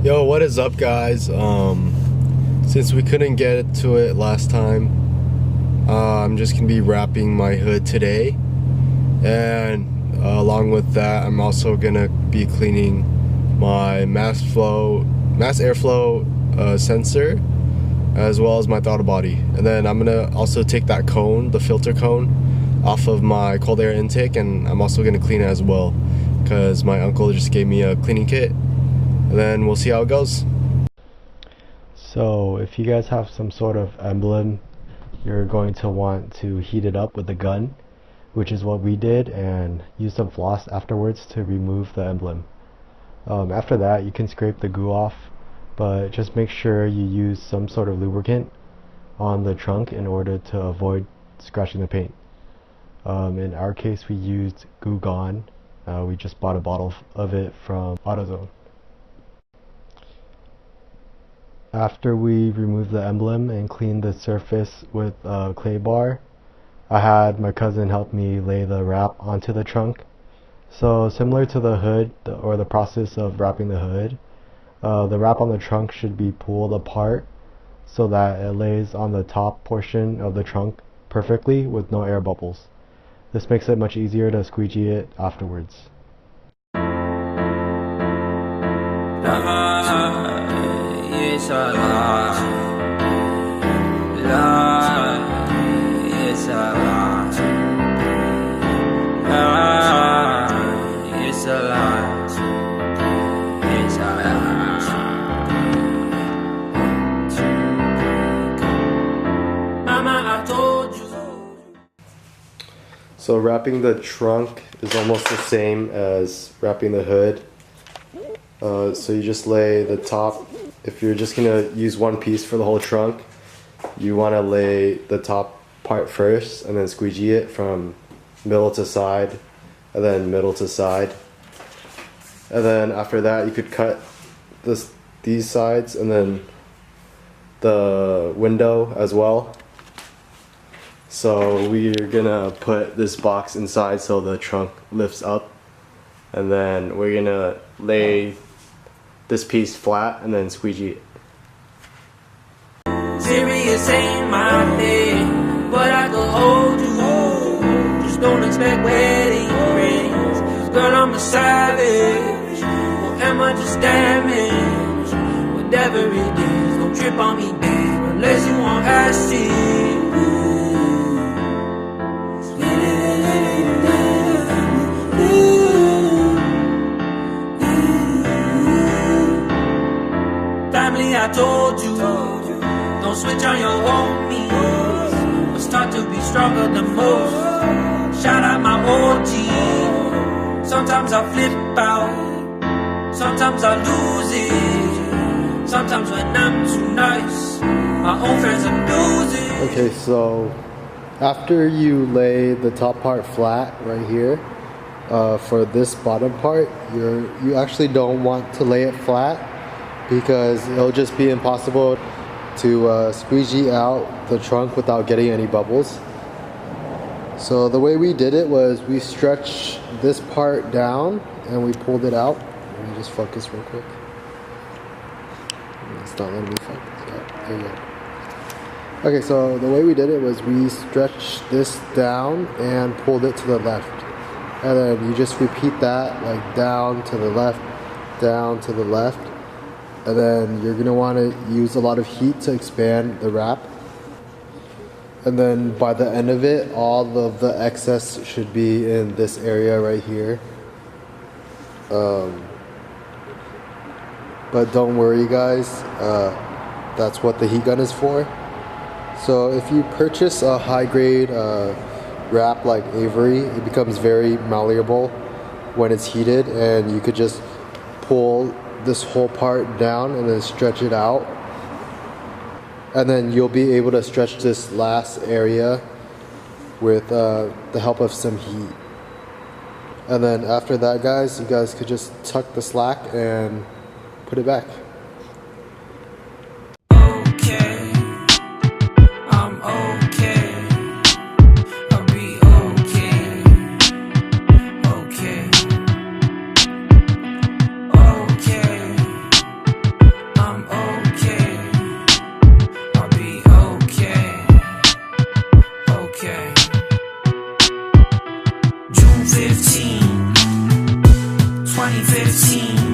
Yo, what is up, guys? Since we couldn't get to it last time, I'm just gonna be wrapping my hood today, and along with that, I'm also gonna be cleaning my mass airflow sensor, as well as my throttle body. And then I'm gonna also take that cone, the filter cone, off of my cold air intake, and I'm also gonna clean it as well, because my uncle just gave me a cleaning kit. And then we'll see how it goes. So if you guys have some sort of emblem, you're going to want to heat it up with a gun, which is what we did, and use some floss afterwards to remove the emblem. After that, you can scrape the goo off, but just make sure you use some sort of lubricant on the trunk in order to avoid scratching the paint. In our case, we used Goo Gone. We just bought a bottle of it from AutoZone. After we removed the emblem and cleaned the surface with a clay bar, I had my cousin help me lay the wrap onto the trunk. So similar to the hood, or the process of wrapping the hood, the wrap on the trunk should be pulled apart so that it lays on the top portion of the trunk perfectly with no air bubbles. This makes it much easier to squeegee it afterwards. It's a lie, lie, it's a lie, lie, it's a lie, it's a lie. Mama, I told you. So wrapping the trunk is almost the same as wrapping the hood. So you just lay the top. If you're just gonna use one piece for the whole trunk, you want to lay the top part first and then squeegee it from middle to side, and then middle to side. And then after that, you could cut these sides and then the window as well. So we're gonna put this box inside so the trunk lifts up, and then we're gonna lay this piece flat and then squeegee it. Serious ain't my thing, but I could hold you. Just don't expect wedding rings. Girl, I'm a savage, or am I just damaged? Whatever it is, don't trip on me, babe, unless you want acid. I told you, don't switch on your homies. Let's start to be stronger than most. Shout out my OG. Sometimes I flip out, sometimes I lose it. Sometimes when I'm too nice, my own friends abuse it. Okay, so after you lay the top part flat right here, for this bottom part, you actually don't want to lay it flat, because it'll just be impossible to squeegee out the trunk without getting any bubbles. So the way we did it was we stretched this part down and we pulled it out. Let me just focus real quick. It's not letting me focus. Yeah, there you go. Okay, so the way we did it was we stretched this down and pulled it to the left. And then you just repeat that, like down to the left, down to the left. And then you're going to want to use a lot of heat to expand the wrap. And then by the end of it, all of the excess should be in this area right here. But don't worry, guys, that's what the heat gun is for. So if you purchase a high grade wrap like Avery, it becomes very malleable when it's heated, and you could just pull this whole part down and then stretch it out, and then you'll be able to stretch this last area with the help of some heat. And then after that, guys, you guys could just tuck the slack and put it back. Okay, I'm okay, I'll be okay, okay, okay. 2015.